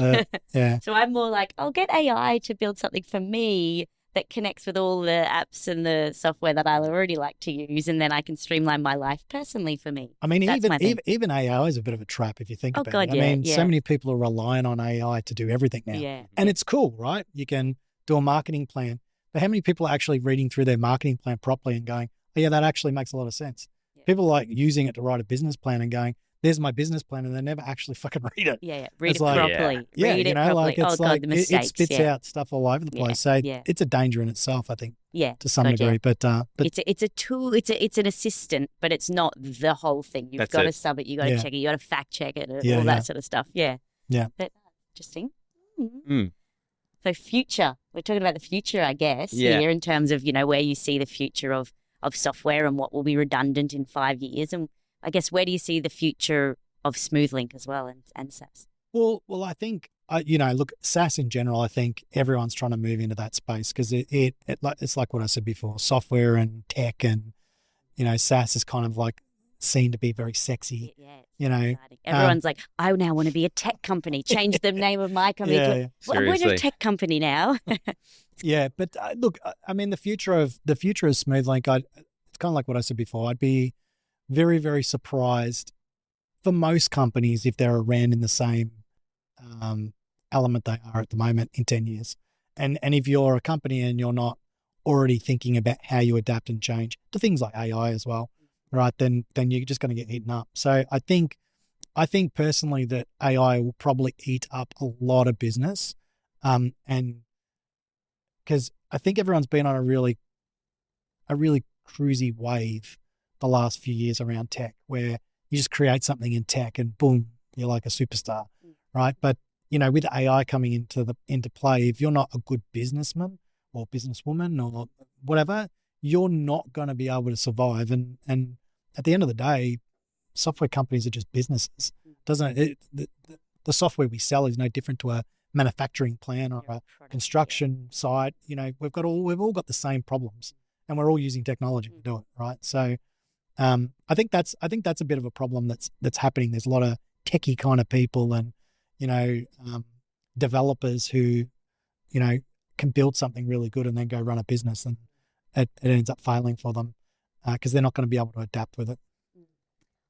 yeah. So I'm more like, I'll get AI to build something for me that connects with all the apps and the software that I already like to use, and then I can streamline my life personally for me. I mean, That's my thing. even AI is a bit of a trap if you think Oh, about God, it. I yeah, mean, yeah. so many people are relying on AI to do everything now. Yeah. And it's cool, right? You can do a marketing plan. But how many people are actually reading through their marketing plan properly and going, oh, yeah, that actually makes a lot of sense? Yeah. People are like using it to write a business plan and going, there's my business plan, and they never actually fucking read it. Yeah, Read It's it like- properly. Yeah, Read you it know, properly. like Oh it's God, like the it mistakes. spits yeah. out stuff all over the Yeah, place. So yeah. it's a danger in itself, I think, Yeah. to some God, yeah. degree. But It's a tool. It's an assistant, but it's not the whole thing. You've That's got to it. sub it. You got to Yeah. check it. You got to fact check it. Yeah, all yeah. that sort of stuff. Yeah. Yeah. But interesting. Mm. So future. We're talking about the future, I guess. Yeah. Here in terms of where you see the future of software and what will be redundant in 5 years, and I guess where do you see the future of Smoothlink as well and SaaS? Well, I think, look, SaaS in general, I think everyone's trying to move into that space because it's like what I said before, software and tech and, SaaS is kind of like seen to be very sexy. Yeah. You know, exciting. Everyone's like, I now want to be a tech company. Change the name of my company. Yeah, to, yeah. Well, we're a Seriously. tech company now. Yeah, but look, I mean, the future of Smoothlink, it's kind of like what I said before. I'd be very, very surprised for most companies if they're around in the same element they are at the moment in 10 years. And if you're a company and you're not already thinking about how you adapt and change to things like AI as well, right, then you're just going to get eaten up. So I think personally that AI will probably eat up a lot of business, and because I think everyone's been on a really cruisy wave the last few years around tech, where you just create something in tech and boom, you're like a superstar, right? But with AI coming into play, if you're not a good businessman or businesswoman or whatever, you're not going to be able to survive. And at the end of the day, software companies are just businesses. The software we sell is no different to a manufacturing plant or a construction site. We've all got the same problems, and we're all using technology to do it, right? So I think that's a bit of a problem that's happening. There's a lot of techie kind of people and developers who can build something really good and then go run a business, and it ends up failing for them because they're not going to be able to adapt with it.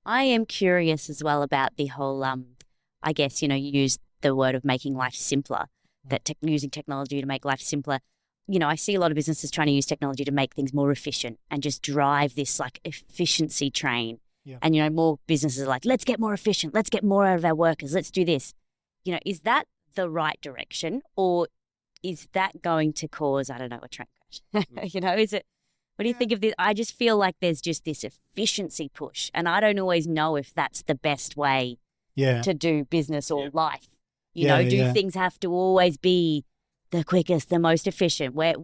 I am curious as well about the whole, I guess, you used the word of making life simpler, that using technology to make life simpler. I see a lot of businesses trying to use technology to make things more efficient and just drive this like efficiency train. Yeah. And, more businesses are like, let's get more efficient. Let's get more out of our workers. Let's do this. Is that the right direction, or is that going to cause, I don't know, a train crash? Is it, what do you think of this? I just feel like there's just this efficiency push, and I don't always know if that's the best way to do business or life. Do things have to always be the quickest, the most efficient? Where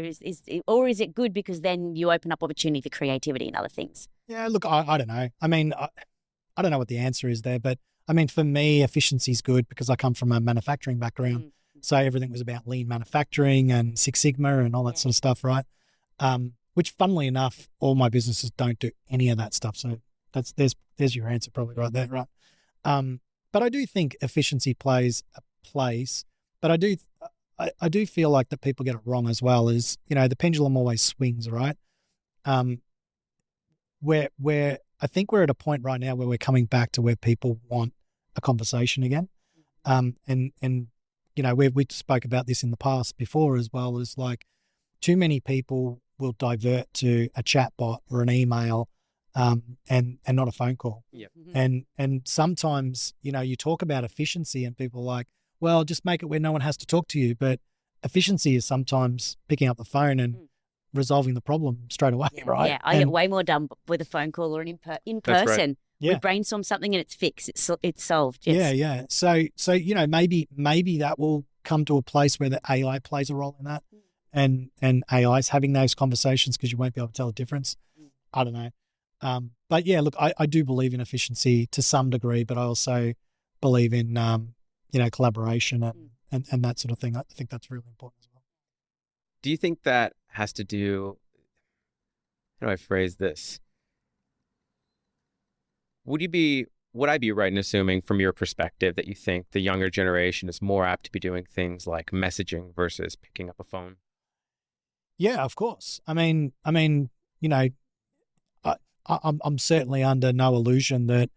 is it, or is it good because then you open up opportunity for creativity and other things? Yeah, look, I don't know. I mean, I don't know what the answer is there, but I mean, for me, efficiency is good because I come from a manufacturing background. So everything was about lean manufacturing and Six Sigma and all that sort of stuff, right? Which, funnily enough, all my businesses don't do any of that stuff. So there's your answer probably right there, right? But but I do think efficiency plays a place. But I do feel like that people get it wrong as well. Is, you know, the pendulum always swings, right? Where I think we're at a point right now where we're coming back to where people want a conversation again. And you know, we spoke about this in the past before as well, is like too many people will divert to a chat bot or an email and not a phone call. Yep. And sometimes, you know, you talk about efficiency and people are like, well, just make it where no one has to talk to you. But efficiency is sometimes picking up the phone and resolving the problem straight away, right? Yeah, I get way more done with a phone call or in person. right. Yeah. We brainstorm something and it's fixed. It's solved. Yes. Yeah. So you know, maybe that will come to a place where the AI plays a role in that, and AI is having those conversations because you won't be able to tell the difference. I don't know. But yeah, look, I do believe in efficiency to some degree, but I also believe in you know, collaboration and that sort of thing. I think that's really important as well. Do you think that has to do, how do I phrase this? Would I be right in assuming from your perspective that you think the younger generation is more apt to be doing things like messaging versus picking up a phone? Yeah, of course. I mean, you know, I'm certainly under no illusion that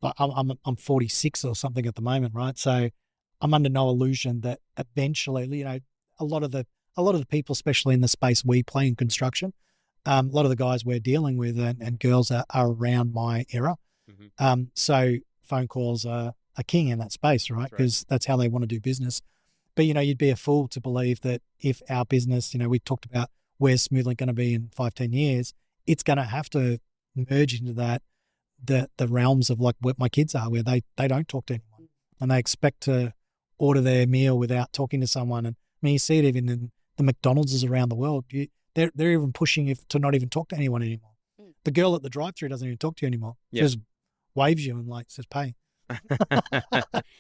I'm 46 or something at the moment, right? So I'm under no illusion that eventually, you know, a lot of the people, especially in the space we play in construction, a lot of the guys we're dealing with and girls are around my era. So phone calls are king in that space, right? Because that's how they want to do business. But, you know, you'd be a fool to believe that if our business, you know, we talked about where's Smoothlink going to be in 5-10 years, it's going to have to merge into that, the realms of like what my kids are, where they don't talk to anyone and they expect to order their meal without talking to someone. And I mean, you see it even in the McDonald's around the world. They're even pushing you to not even talk to anyone anymore. The girl at the drive-thru doesn't even talk to you anymore. She just waves you and like says, pay.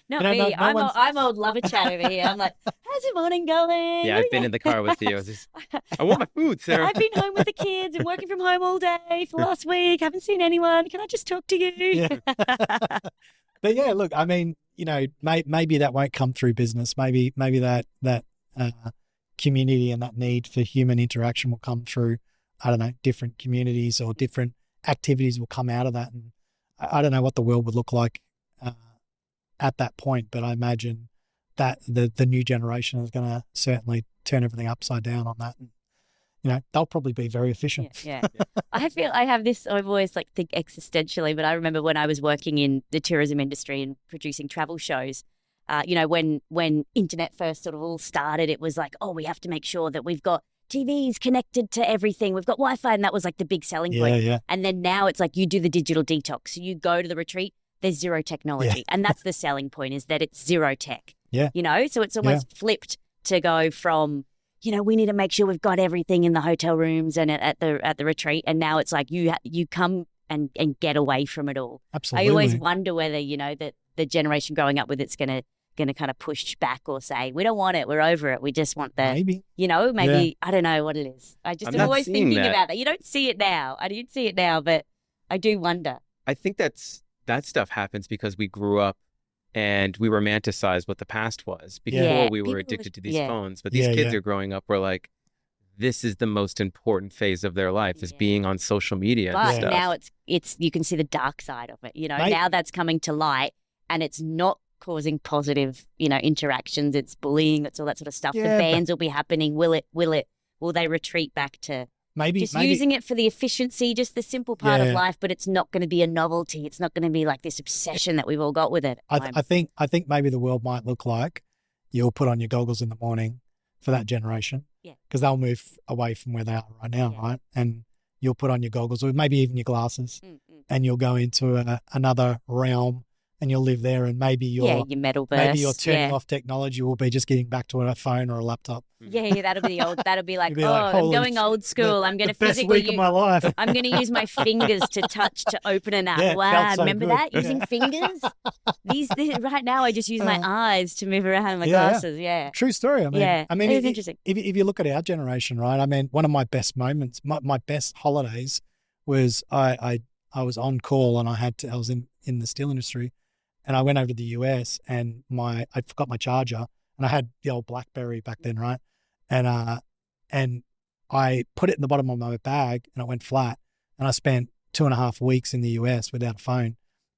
Not me. I'm old lover chat over here. I'm like, how's your morning going? Yeah, I've been in the car with you. I want my food, Sarah. I've been home with the kids and working from home all day for last week. Haven't seen anyone. Can I just talk to you? Yeah. But yeah, look, I mean, you know, maybe that won't come through business. Maybe that community and that need for human interaction will come through, I don't know, different communities or different activities will come out of that. And I don't know what the world would look like at that point, but I imagine that the new generation is going to certainly turn everything upside down on that. And, you know, they'll probably be very efficient. Yeah. I feel I have this, I've always like think existentially, but I remember when I was working in the tourism industry and producing travel shows, you know, when internet first sort of all started, it was like, oh, we have to make sure that we've got TVs connected to everything. We've got Wi-Fi, and that was like the big selling point. Yeah. And then now it's like you do the digital detox. So you go to the retreat, there's zero technology. And that's the selling point, is that it's zero tech. Yeah. You know, so it's almost flipped to go from, you know, we need to make sure we've got everything in the hotel rooms and at the retreat. And now it's like you come and get away from it all. Absolutely. I always wonder whether, you know, that the generation growing up with it's going to kind of push back or say, we don't want it, we're over it, we just want the, you know, maybe, I don't know what it is. I just am always thinking about that. You don't see it now. I didn't see it now, but I do wonder. I think that stuff happens because we grew up and we romanticized what the past was before we were addicted to these phones. But these kids are growing up, we're like, this is the most important phase of their life, is being on social media. But and stuff. now it's you can see the dark side of it. You know, now that's coming to light, and it's not causing positive, you know, interactions. It's bullying. It's all that sort of stuff. The bans will be happening. Will they retreat back to maybe using it for the efficiency, just the simple part of life? But it's not going to be a novelty. It's not going to be like this obsession that we've all got with it. I think maybe the world might look like you'll put on your goggles in the morning for that generation. Because they'll move away from where they are right now, right? And you'll put on your goggles or maybe even your glasses and you'll go into another realm and you'll live there, and maybe your metaverse. Maybe you're turning off technology will be just getting back to a phone or a laptop. Yeah, that'll be the old. That'll be like, I'm going old school. I'm going to physically. Best week of my life. I'm going to use my fingers to touch to open an app. Yeah, wow, so remember good. that using fingers? These right now, I just use my eyes to move around my glasses. Yeah, true story. I mean, it's interesting. If you look at our generation, right? I mean, one of my best moments, my best holidays was I was on call and I was in the steel industry. And I went over to the US and I forgot my charger, and I had the old BlackBerry back then, right? And I put it in the bottom of my bag and it went flat. And I spent 2.5 weeks in the US without a phone.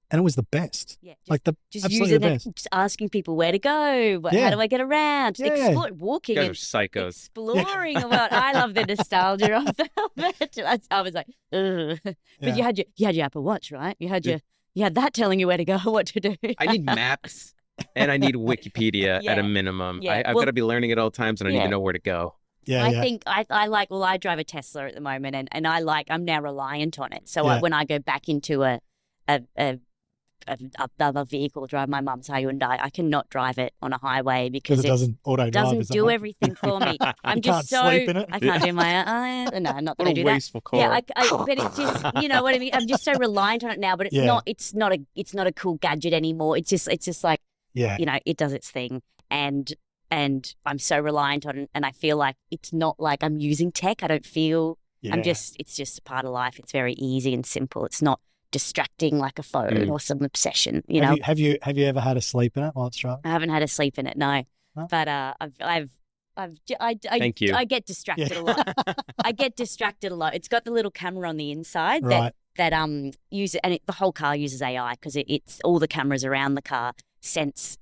And it was the best. Yeah, just absolutely using the it, best. just asking people where to go, how do I get around, just explore, walking You and guys are psychos. exploring the world. I love the nostalgia of that. I was like, ugh. But you had your Apple Watch, right? You had that telling you where to go, what to do. I need maps and I need Wikipedia at a minimum. Yeah. I've got to be learning at all times, and I need Yeah. to know where to go. I think I like, well, I drive a Tesla at the moment, and I'm now reliant on it. So when I go back into another vehicle, drive my mum's Hyundai, I cannot drive it on a highway because it doesn't auto drive. doesn't do everything for me. I'm just can't sleep in it. I can't do my no, not What that I a do wasteful car. that. Yeah, but it's just, you know what I mean. I'm just so reliant on it now, but it's not a cool gadget anymore. It's just like it does its thing, and I'm so reliant on it, and I feel like it's not like I'm using tech. I don't feel it's just a part of life. It's very easy and simple. It's not distracting like a phone or some obsession, you know. Have you ever had a sleep in it while it's driving? I haven't had a sleep in it, no. Huh? But Thank you. I get distracted a lot. I get distracted a lot. It's got the little camera on the inside Right. that use it, and the whole car uses AI because it's all the cameras around the car sense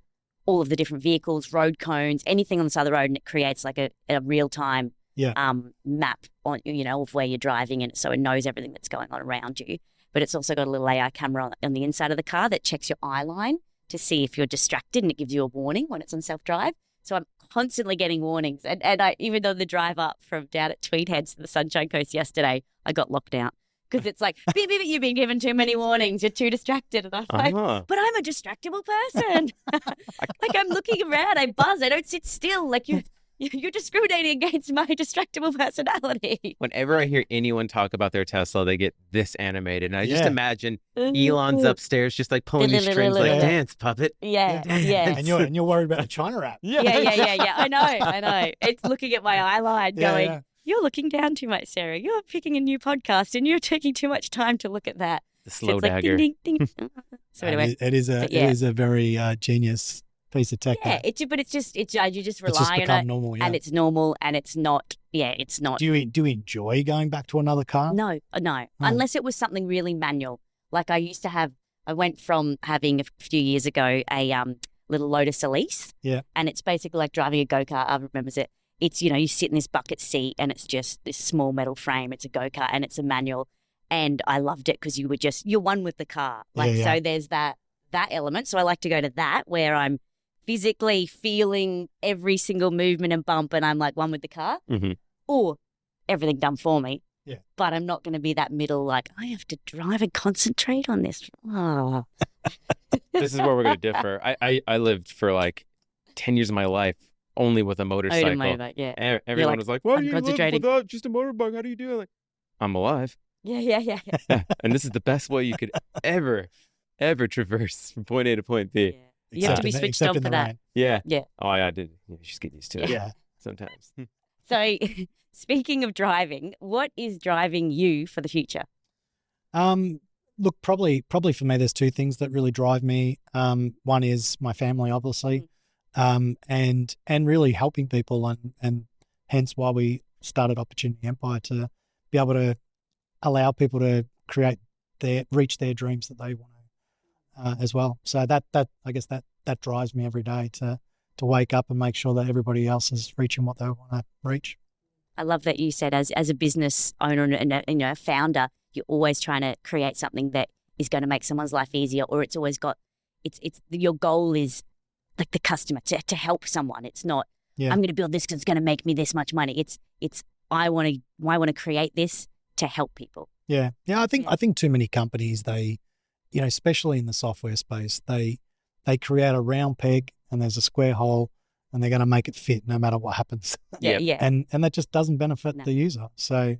all of the different vehicles, road cones, anything on the side of the road, and it creates like a real time map on of where you're driving, and so it knows everything that's going on around you. But it's also got a little AI camera on the inside of the car that checks your eye line to see if you're distracted, and it gives you a warning when it's on self-drive. So I'm constantly getting warnings. And I, even though the drive up from down at Tweed Heads to the Sunshine Coast yesterday, I got locked out because it's like, beep, beep, you've been given too many warnings. You're too distracted. And I'm like, but I'm a distractible person. Like I'm looking around, I buzz, I don't sit still. Like you're discriminating against my distractible personality. Whenever I hear anyone talk about their Tesla, they get this animated. And I just imagine Elon's upstairs just like pulling these strings like, dance, puppet. Yeah. And you're worried about a China app. Yeah. I know. It's looking at my eye line going, you're looking down too much, Sarah. You're picking a new podcast and you're taking too much time to look at that. The slow so dagger. Like, ding, ding, ding. So anyway. It is a very genius piece of tech. Yeah, but you just rely just on it, normal, and it's normal, and it's not. Yeah, it's not. Do you enjoy going back to another car? No. Unless it was something really manual. Like I used to have. I went from having a few years ago a little Lotus Elise. Yeah. And it's basically like driving a go-kart. I remember it. It's you sit in this bucket seat, and it's just this small metal frame. It's a go-kart, and it's a manual. And I loved it because you're one with the car. So there's that element. So I like to go to that where I'm physically feeling every single movement and bump, and I'm like one with the car, or everything done for me. Yeah. But I'm not going to be that middle, like, I have to drive and concentrate on this. Oh. This is where we're going to differ. I lived for like 10 years of my life only with a motorcycle. Everyone was like, well, you live without just a motorbike. How do you do it? Like, I'm alive. Yeah. And this is the best way you could ever traverse from point A to point B. Yeah. You have to be switched on for that. Yeah. Yeah. Oh, I did. You just get used to it. Yeah. Sometimes. So, speaking of driving, what is driving you for the future? Look, probably for me, there's two things that really drive me. One is my family, obviously, and really helping people, and hence why we started Opportunity Empire, to be able to allow people to reach their dreams that they want to as well. So that I guess that drives me every day to wake up and make sure that everybody else is reaching what they want to reach. I love that you said as a business owner and a founder, you're always trying to create something that is going to make someone's life easier, or it's always got it's your goal is like the customer to help someone. It's not I'm going to build this because it's going to make me this much money. It's I want to create this to help people. Yeah. I think too many companies, they, especially in the software space, they create a round peg and there's a square hole, and they're going to make it fit no matter what happens. Yeah. And that just doesn't benefit the user. So,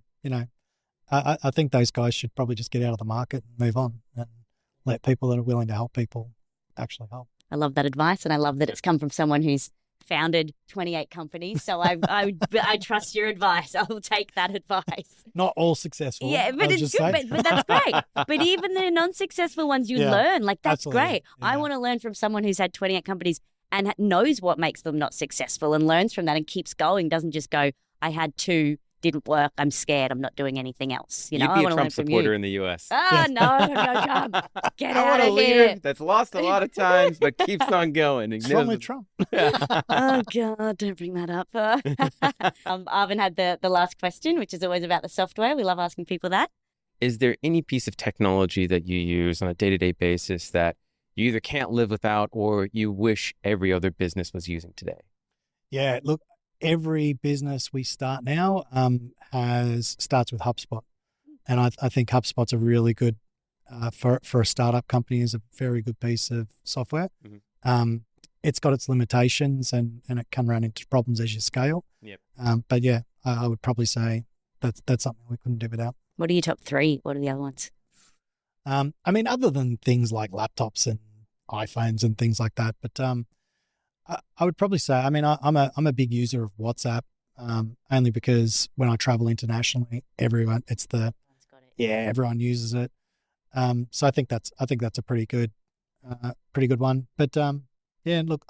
I think those guys should probably just get out of the market and move on and let people that are willing to help people actually help. I love that advice, and I love that it's come from someone who's founded 28 companies, so I trust your advice. I will take that advice. Not all successful. Yeah, but it's good. But that's great. But even the non-successful ones, you learn. Like, that's absolutely. great. Yeah. I want to learn from someone who's had 28 companies and knows what makes them not successful and learns from that and keeps going. Doesn't just go, I had 2, didn't work. I'm scared. I'm not doing anything else. You know, You'd be I a Trump supporter in the U.S. No, Trump. Get I out want a of leader here. that's lost a lot of times but keeps on going. What's wrong with Trump? Oh, God, don't bring that up. Arvin had the last question, which is always about the software. We love asking people that. Is there any piece of technology that you use on a day-to-day basis that you either can't live without or you wish every other business was using today? Yeah, look, every business we start now starts with HubSpot. And I think HubSpot's a really good, for a startup company, is a very good piece of software. Mm-hmm. It's got its limitations and it can run into problems as you scale. Yep. But yeah, I would probably say that's something we couldn't do without. What are your top 3? What are the other ones? I mean, other than things like laptops and iPhones and things like that, but I would probably say, I mean, I'm a big user of WhatsApp, only because when I travel internationally, everyone uses it. So I think that's a pretty good one. But yeah, look,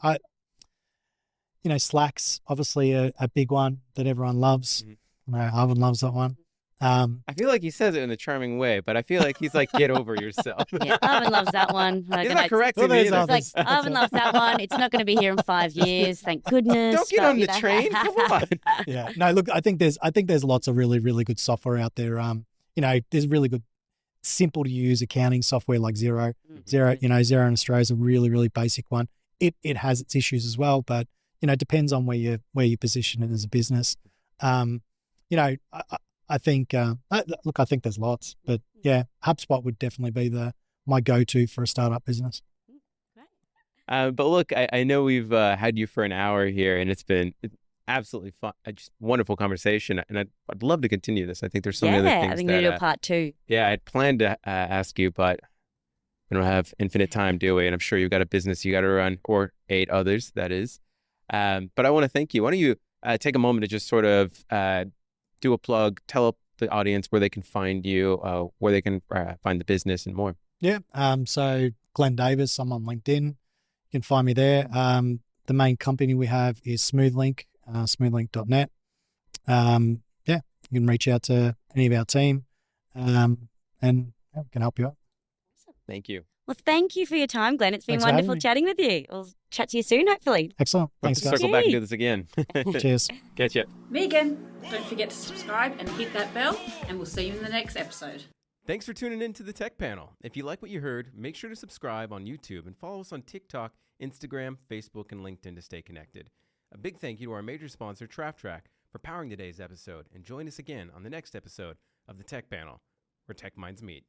Slack's obviously a big one that everyone loves. Mm-hmm. Arvin loves that one. I feel like he says it in a charming way, but I feel like he's like, get over yourself. Yeah, Arvin loves that one. He's not correcting me either. It's like, Arvin loves that one. It's not going to be here in 5 years. Thank goodness. Don't get on the train. Come on. Yeah. No, look, I think there's lots of really, really good software out there. There's really good, simple to use accounting software like Xero. Xero in Australia is a really, really basic one. It has its issues as well, but it depends on where you position it as a business. I think I think there's lots, but yeah, HubSpot would definitely be my go-to for a startup business. But look, I know we've had you for an hour here, and it's been absolutely fun, just wonderful conversation, and I'd love to continue this. I think there's so many other things. I think we're going to do a part 2. Yeah, I'd planned to ask you, but we don't have infinite time, do we? And I'm sure you've got a business you got to run, or 8 others, that is. But I want to thank you. Why don't you take a moment to just sort of do a plug, tell the audience where they can find you, where they can find the business and more. Yeah. So Glen Davis, I'm on LinkedIn. You can find me there. The main company we have is Smoothlink, smoothlink.net. You can reach out to any of our team, and we can help you out. Thank you. Well, thank you for your time, Glenn. It's been Thanks wonderful chatting with you. We'll chat to you soon, hopefully. Excellent. Thanks, guys. Circle back and do this again. Cheers. Catch ya. Megan, don't forget to subscribe and hit that bell, and we'll see you in the next episode. Thanks for tuning in to the Tech Panel. If you like what you heard, make sure to subscribe on YouTube and follow us on TikTok, Instagram, Facebook, and LinkedIn to stay connected. A big thank you to our major sponsor, TraffTrack, for powering today's episode, and join us again on the next episode of the Tech Panel, where tech minds meet.